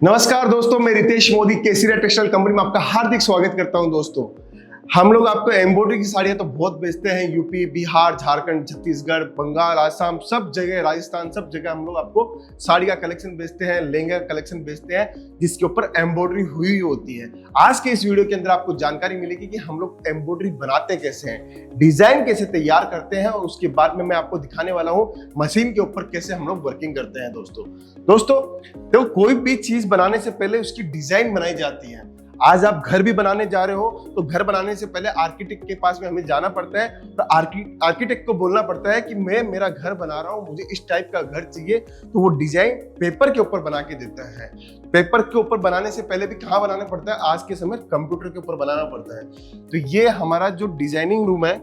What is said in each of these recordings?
नमस्कार दोस्तों, मैं रितेश मोदी केसरिया टेक्सटाइल कंपनी में आपका हार्दिक स्वागत करता हूं। दोस्तों, हम लोग आपको एम्ब्रॉयडरी की साड़ियां तो बहुत बेचते हैं। यूपी, बिहार, झारखंड, छत्तीसगढ़, बंगाल, आसाम, सब जगह, राजस्थान, सब जगह हम लोग आपको साड़ी का कलेक्शन बेचते हैं, लहंगा कलेक्शन बेचते हैं जिसके ऊपर एम्ब्रॉयडरी हुई होती है। आज के इस वीडियो के अंदर आपको जानकारी मिलेगी कि हम लोग एम्ब्रॉयडरी बनाते कैसे हैं, डिजाइन कैसे तैयार करते हैं, और उसके बाद में मैं आपको दिखाने वाला हूँ मशीन के ऊपर कैसे हम लोग वर्किंग करते हैं। दोस्तों तो कोई भी चीज बनाने से पहले उसकी डिजाइन बनाई जाती है। आज आप घर भी बनाने जा रहे हो तो घर बनाने से पहले आर्किटेक्ट के पास में हमें जाना पड़ता है, तो आर्किटेक्ट को बोलना पड़ता है कि मैं मेरा घर बना रहा हूं, मुझे इस टाइप का घर चाहिए, तो वो डिजाइन पेपर के ऊपर बना के देता है। पेपर के ऊपर बनाने से पहले भी कहाँ बनाना पड़ता है? आज के समय कंप्यूटर के ऊपर बनाना पड़ता है। तो ये हमारा जो डिजाइनिंग रूम है,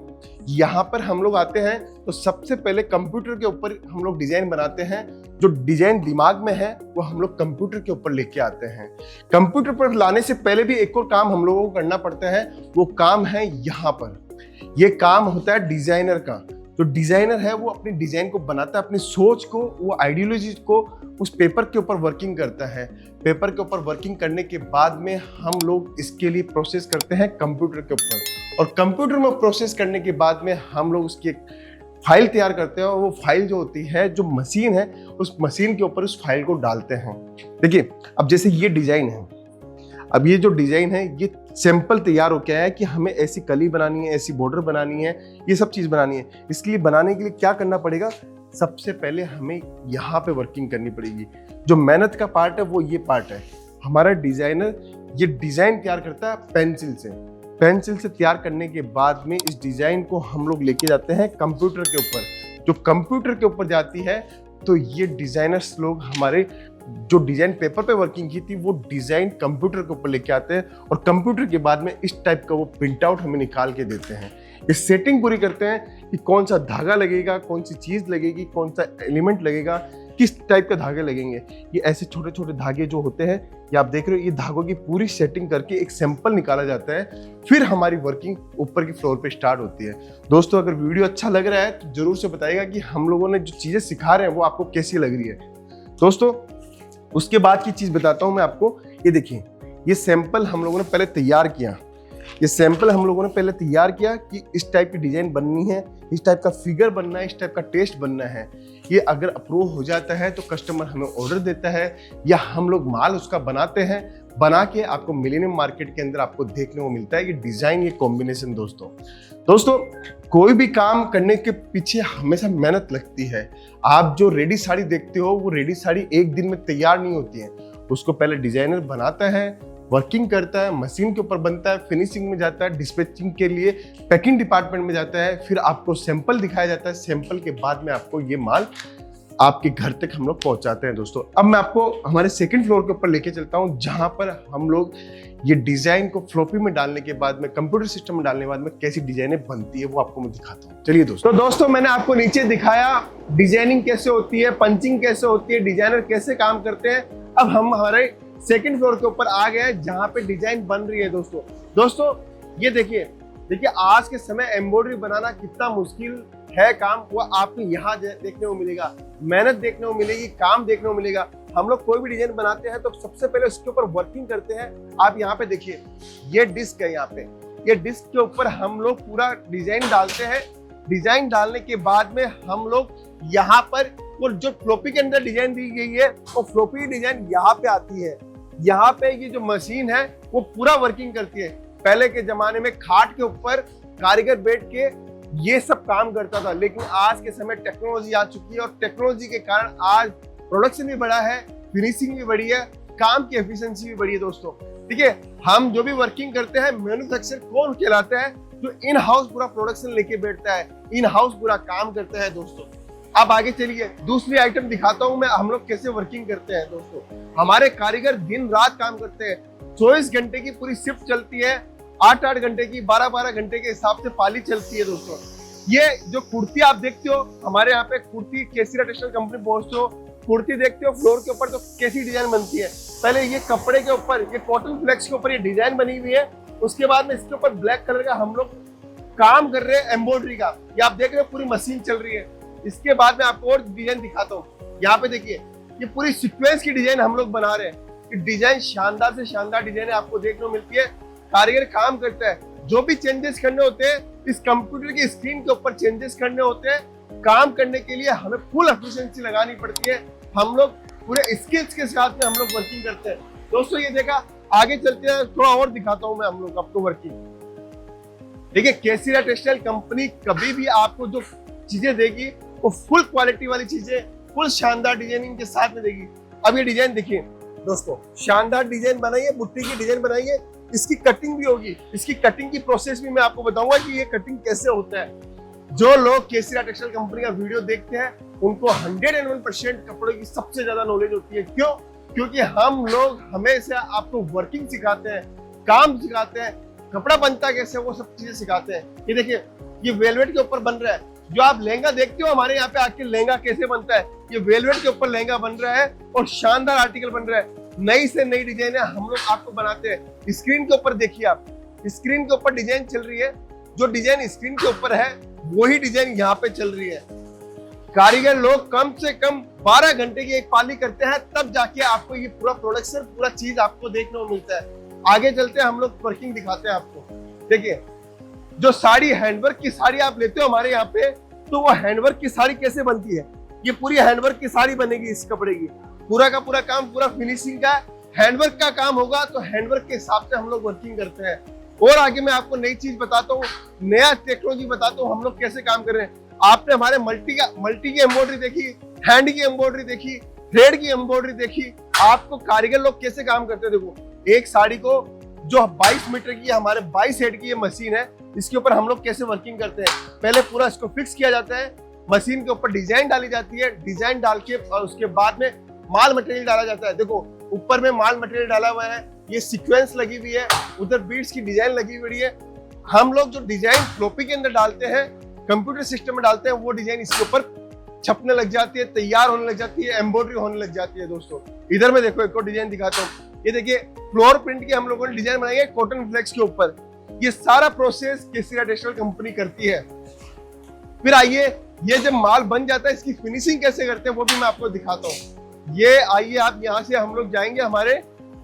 यहाँ पर हम लोग आते हैं तो सबसे पहले कंप्यूटर के ऊपर हम लोग डिजाइन बनाते हैं। जो डिजाइन दिमाग में है वो हम लोग कंप्यूटर के ऊपर लेके आते हैं। कंप्यूटर पर लाने से पहले भी एक और काम हम लोगों को करना पड़ता है, वो काम है यहाँ पर। ये काम होता है डिजाइनर का। जो डिजाइनर है वो अपनी डिजाइन को बनाता है, अपनी सोच को, वो आइडियोलॉजी को उस पेपर के ऊपर वर्किंग करता है। पेपर के ऊपर वर्किंग करने के बाद में हम लोग इसके लिए प्रोसेस करते हैं कंप्यूटर के ऊपर, और कंप्यूटर में प्रोसेस करने के बाद में हम लोग उसकी एक फाइल तैयार करते हैं, और वो फाइल जो होती है, जो मशीन है, उस मशीन के ऊपर उस फाइल को डालते हैं। देखिए, अब जैसे ये डिजाइन है, अब ये जो डिजाइन है ये सैंपल तैयार हो गया है कि हमें ऐसी कली बनानी है, ऐसी बॉर्डर बनानी है, ये सब चीज बनानी है। इसके लिए बनाने के लिए क्या करना पड़ेगा? सबसे पहले हमें यहाँ पे वर्किंग करनी पड़ेगी। जो मेहनत का पार्ट है वो ये पार्ट है। हमारा डिजाइनर ये डिजाइन तैयार करता है पेंसिल से। पेंसिल से तैयार करने के बाद में इस डिजाइन को हम लोग लेके जाते हैं कंप्यूटर के ऊपर। जो कंप्यूटर के ऊपर जाती है तो ये डिजाइनर्स लोग हमारे जो डिजाइन पेपर पे वर्किंग की थी वो डिजाइन कंप्यूटर के ऊपर लेके आते हैं, और कंप्यूटर के बाद में इस टाइप का वो प्रिंट आउट हमें निकाल के देते हैं। ये सेटिंग पूरी करते हैं कि कौन सा धागा लगेगा, कौन सी चीज लगेगी, कौन सा एलिमेंट लगेगा, किस टाइप के धागे लगेंगे। ये ऐसे छोटे छोटे धागे जो होते हैं, ये आप देख रहे हो, ये धागों की पूरी सेटिंग करके एक सैंपल निकाला जाता है। फिर हमारी वर्किंग ऊपर की फ्लोर पे स्टार्ट होती है। दोस्तों, अगर वीडियो अच्छा लग रहा है तो जरूर से बताइएगा कि हम लोगों ने जो चीजें सिखा रहे हैं वो आपको कैसी लग रही है। दोस्तों, उसके बाद की चीज बताता हूं मैं आपको। ये देखिए, ये सैंपल हम लोगों ने पहले तैयार किया। ये सैंपल हम लोगों ने पहले तैयार किया कि इस टाइप की डिजाइन बननी है, इस टाइप का फिगर बनना है, इस टाइप का टेस्ट बनना है। ये अगर अप्रूव हो जाता है तो कस्टमर हमें ऑर्डर देता है, या हम लोग माल उसका बनाते हैं। बना के आपको मिलेनियम मार्केट के अंदर आपको देखने को मिलता है ये डिजाइन, ये कॉम्बिनेशन। दोस्तों, कोई भी काम करने के पीछे हमेशा मेहनत लगती है। आप जो रेडी साड़ी देखते हो वो रेडी साड़ी एक दिन में तैयार नहीं होती है। उसको पहले डिजाइनर बनाता है, वर्किंग करता है, मशीन के ऊपर बनता है, फिनिशिंग में जाता है, डिस्पैचिंग के लिए पैकिंग डिपार्टमेंट में जाता है, फिर आपको सैंपल दिखाया जाता है। सैंपल के बाद में आपको ये माल आपके घर तक हम लोग पहुंचाते हैं। दोस्तों, अब मैं आपको हमारे सेकंड फ्लोर के ऊपर लेके चलता हूं, जहां पर हम लोग ये डिजाइन को फ्लॉपी में डालने के बाद में, कंप्यूटर सिस्टम में डालने के बाद में कैसी डिजाइनें बनती है वो आपको मैं दिखाता हूं। चलिए दोस्तों, मैंने आपको नीचे दिखाया डिजाइनिंग कैसे होती है, पंचिंग कैसे होती है, डिजाइनर कैसे काम करते हैं। अब हम हमारे सेकंड फ्लोर के ऊपर आ गए जहां पे डिजाइन बन रही है। दोस्तों ये देखिए, आज के समय एम्ब्रॉयडरी बनाना कितना मुश्किल है काम, वो आपको यहाँ देखने को मिलेगा। मेहनत देखने को मिलेगी, काम देखने को मिलेगा। हम लोग कोई भी डिजाइन बनाते हैं तो सबसे पहले उसके ऊपर वर्किंग करते हैं। आप यहाँ पे देखिए, ये डिस्क है। यहाँ पे ये डिस्क के ऊपर हम लोग पूरा डिजाइन डालते हैं। डिजाइन डालने के बाद में हम लोग यहाँ पर वो जो फ्लॉपी के अंदर डिजाइन दी गई है वो फ्लॉपी डिजाइन यहाँ पे आती है। यहाँ पे ये जो मशीन है वो पूरा वर्किंग करती है। पहले के जमाने में खाट के ऊपर कारीगर बैठ के ये सब काम करता था, लेकिन आज के समय टेक्नोलॉजी आ चुकी है, और टेक्नोलॉजी के कारण आज प्रोडक्शन भी बढ़ा है, फिनिशिंग भी बढ़ी है, काम की एफिशिएंसी भी बढ़ी है। दोस्तों, ठीक है, हम जो भी वर्किंग करते हैं, मैन्युफैक्चर कौन कहलाता है? जो इन हाउस पूरा प्रोडक्शन लेके बैठता है, इन हाउस पूरा काम करता है। दोस्तों, अब आगे चलिए, दूसरी आइटम दिखाता हूं मैं, हम लोग कैसे वर्किंग करते हैं। दोस्तों, हमारे कारीगर दिन रात काम करते हैं। 24 घंटे की पूरी शिफ्ट चलती है, 8-8 घंटे की, 12-12 घंटे के हिसाब से पाली चलती है। दोस्तों, ये जो कुर्ती आप देखते हो, हमारे यहाँ पे कुर्ती केसरिया टेक्सटाइल कंपनी पहुंचते हो, कुर्ती देखते हो फ्लोर के ऊपर तो कैसी डिजाइन बनती है। पहले ये कपड़े के ऊपर, ये कॉटन फ्लेक्स के ऊपर ये डिजाइन बनी हुई है। उसके बाद में इसके ऊपर ब्लैक कलर का हम लोग काम कर रहे हैं एम्ब्रॉयडरी का। ये आप देख रहे हो पूरी मशीन चल रही है। इसके बाद में आपको और डिजाइन दिखाता हूँ। यहाँ पे देखिए, ये पूरी सीक्वेंस की डिजाइन हम लोग बना रहे हैं। कि डिजाइन शानदार से शानदार डिजाइन आपको देखने को मिलती है। कारीगर काम करता है, जो भी चेंजेस करने होते हैं इस कंप्यूटर की स्क्रीन के ऊपर चेंजेस करने होते हैं। काम करने के लिए हमें फुल एफिशिएंसी लगानी पड़ती है। हम लोग पूरे स्किल्स के साथ में हम लोग वर्किंग करते हैं। दोस्तों ये देखा, आगे चलते हैं, थोड़ा और दिखाता हूं मैं हम लोग आपको वर्किंग। देखिए केसीरा टेक्सटाइल कंपनी कभी भी आपको जो चीजें देगी वो फुल क्वालिटी वाली चीजें, फुल शानदार डिजाइनिंग के साथ में देगी। अब ये डिजाइन देखिए दोस्तों, शानदार डिजाइन बनाइए, बुट्टी की डिजाइन बनाइए, इसकी कटिंग भी होगी। इसकी कटिंग की प्रोसेस भी मैं आपको बताऊंगा कि ये कटिंग कैसे होता है। जो लोग केसीरा टेक्सटाइल कंपनी का वीडियो देखते हैं उनको 101% कपड़े की सबसे ज्यादा नॉलेज होती है। क्यों? क्योंकि हम लोग हमेशा आपको वर्किंग सिखाते हैं, काम सिखाते हैं, कपड़ा बनता कैसे वो सब चीजें सिखाते हैं। ये देखिए, ये वेलवेट के ऊपर बन रहा है। जो आप लहंगा देखते हो हमारे यहाँ पे आके लहंगा कैसे बनता है, ये वेलवेट के ऊपर लहंगा बन रहा है और शानदार आर्टिकल बन रहा है। नई से नई डिजाइन हम लोग आपको बनाते हैं। स्क्रीन के ऊपर देखिए, आप स्क्रीन के ऊपर डिजाइन चल रही है। जो डिजाइन स्क्रीन के ऊपर है वही डिजाइन यहाँ पे चल रही है। कारीगर लोग कम से कम 12 घंटे की एक पाली करते हैं, तब जाके आपको ये पूरा प्रोडक्शन, पूरा चीज आपको देखने को मिलता है। आगे चलते हैं, हम लोग वर्किंग दिखाते हैं आपको। देखिए, जो साड़ी हैंडवर्क की साड़ी आप लेते हो हमारे यहाँ पे, तो वो हैंडवर्क की साड़ी कैसे बनती है, ये पूरी हैंडवर्क की साड़ी बनेगी। इस कपड़े की पूरा का पूरा काम, पूरा फिनिशिंग का हैंडवर्क का काम होगा। तो हैंडवर्क के हिसाब से हम लोग वर्किंग करते हैं। और आगे मैं आपको नई चीज बताता हूँ, नया टेक्नोलॉजी बताता हूँ हम लोग कैसे काम कर रहे हैं। आपने हमारे मल्टी की एम्ब्रॉयडरी देखी, हैंड की एम्ब्रॉयडरी देखी, थ्रेड की एम्ब्रॉयडरी देखी। आपको कारीगर लोग कैसे काम करते हैं। देखो, एक साड़ी को जो 22 मीटर की हमारे 22 हेड की ये मशीन है, इसके ऊपर हम लोग कैसे वर्किंग करते हैं। पहले पूरा इसको फिक्स किया जाता है, मशीन के ऊपर डिजाइन डाली जाती है, डिजाइन डाल के और उसके बाद में माल मटेरियल डाला जाता है। देखो ऊपर में माल मटेरियल डाला हुआ है, ये सीक्वेंस लगी हुई है, उधर बीड्स की डिजाइन लगी हुई है। हम लोग जो डिजाइन फ्लोपी के अंदर डालते हैं, कंप्यूटर सिस्टम में डालते हैं, वो डिजाइन इसके ऊपर छपने लग जाती है, तैयार होने लग जाती है, एम्ब्रॉयडरी होने लग जाती है। दोस्तों इधर में देखो एक और डिजाइन दिखाता हूँ। ये देखिए, फ्लोर प्रिंट की हम लोगों ने डिजाइन बनाई है कॉटन फ्लेक्स के ऊपर। ये सारा प्रोसेस केसीरा टेक्सटाइल कंपनी करती है। फिर आइए, ये जब माल बन जाता है इसकी फिनिशिंग कैसे करते हैं वो भी मैं आपको दिखाता हूँ। ये आइए, आप यहाँ से हम लोग जाएंगे हमारे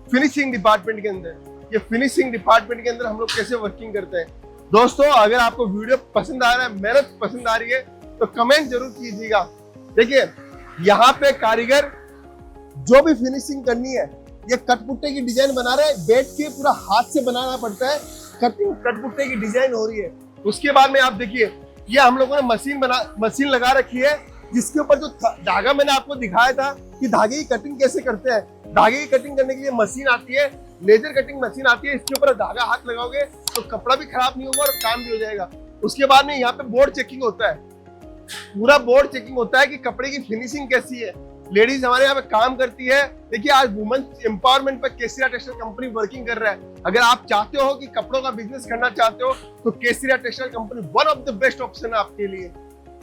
फिनिशिंग डिपार्टमेंट के अंदर। ये फिनिशिंग डिपार्टमेंट के अंदर हम लोग कैसे वर्किंग करते हैं। दोस्तों अगर आपको वीडियो पसंद आ रहा है, मेहनत पसंद आ रही है, तो कमेंट जरूर कीजिएगा। देखिए यहाँ पे कारीगर जो भी फिनिशिंग करनी है, ये कटपुट्टे की डिजाइन बना रहा है, बैठ के पूरा हाथ से बनाना पड़ता है। कटपुट्टे की डिजाइन हो रही है। उसके बाद में आप देखिए, ये हम लोगों ने मशीन लगा रखी है, जिसके ऊपर जो धागा मैंने आपको दिखाया था कि धागे की कटिंग कैसे करते हैं। धागे की कटिंग करने के लिए मशीन आती है, लेजर कटिंग मशीन आती है। इसके ऊपर धागा हाथ लगाओगे तो कपड़ा भी खराब नहीं होगा और काम भी हो जाएगा। उसके बाद में यहाँ पे बोर्ड चेकिंग होता है, पूरा बोर्ड चेकिंग होता है कि कपड़े की फिनिशिंग कैसी है। लेडीज हमारे यहाँ पे काम करती है। देखिए आज वुमेन एम्पावरमेंट पर केसीरा टेक्सटाइल कंपनी वर्किंग कर रहा है। अगर आप चाहते हो कि कपड़ों का बिजनेस करना चाहते हो तो Kesira textile company one of the best option है आपके लिए।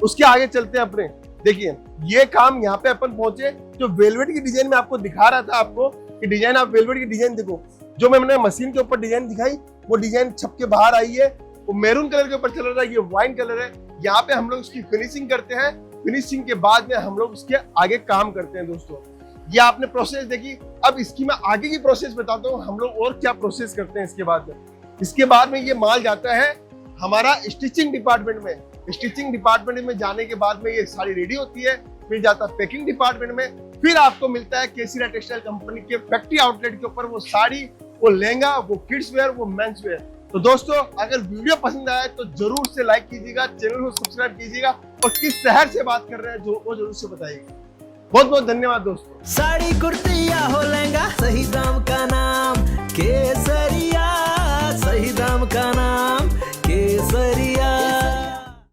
उसके आगे चलते हैं अपने। देखिए ये काम यहाँ पे अपन पहुंचे, जो वेलवेट की डिजाइन में आपको दिखा रहा था आपको कि डिजाइन, आप वेलवेट की डिजाइन देखो, जो मैंने मशीन के ऊपर डिजाइन दिखाई वो डिजाइन छप के बाहर आई है। वो मैरून कलर के ऊपर चल रहा है, ये वाइन कलर है। यहाँ पे हम लोग उसकी फिनिशिंग करते हैं। फिनिशिंग के बाद में हम लोग उसके आगे काम करते हैं। दोस्तों ये आपने प्रोसेस देखी। अब इसकी मैं आगे की प्रोसेस बताता हूँ, हम लोग और क्या प्रोसेस करते हैं इसके बाद में। इसके बाद में ये माल जाता है हमारा स्टिचिंग डिपार्टमेंट में। स्टिचिंग डिपार्टमेंट में जाने के बाद में ये साड़ी रेडी होती है, फिर जाता है पैकिंग डिपार्टमेंट में, फिर आपको मिलता है केसीरा टेक्सटाइल कंपनी के फैक्ट्री आउटलेट के ऊपर वो साड़ी, वो लहंगा, वो किड्स वेयर, वो मेंस वेयर। तो दोस्तों अगर वीडियो पसंद आया तो जरूर से लाइक कीजिएगा, चैनल को सब्सक्राइब कीजिएगा और किस शहर से बात कर रहे हैं वो जरूर से बताइएगा। बहुत बहुत धन्यवाद दोस्तों। साड़ी कुर्ती या हो लहंगा, सही दाम का नाम के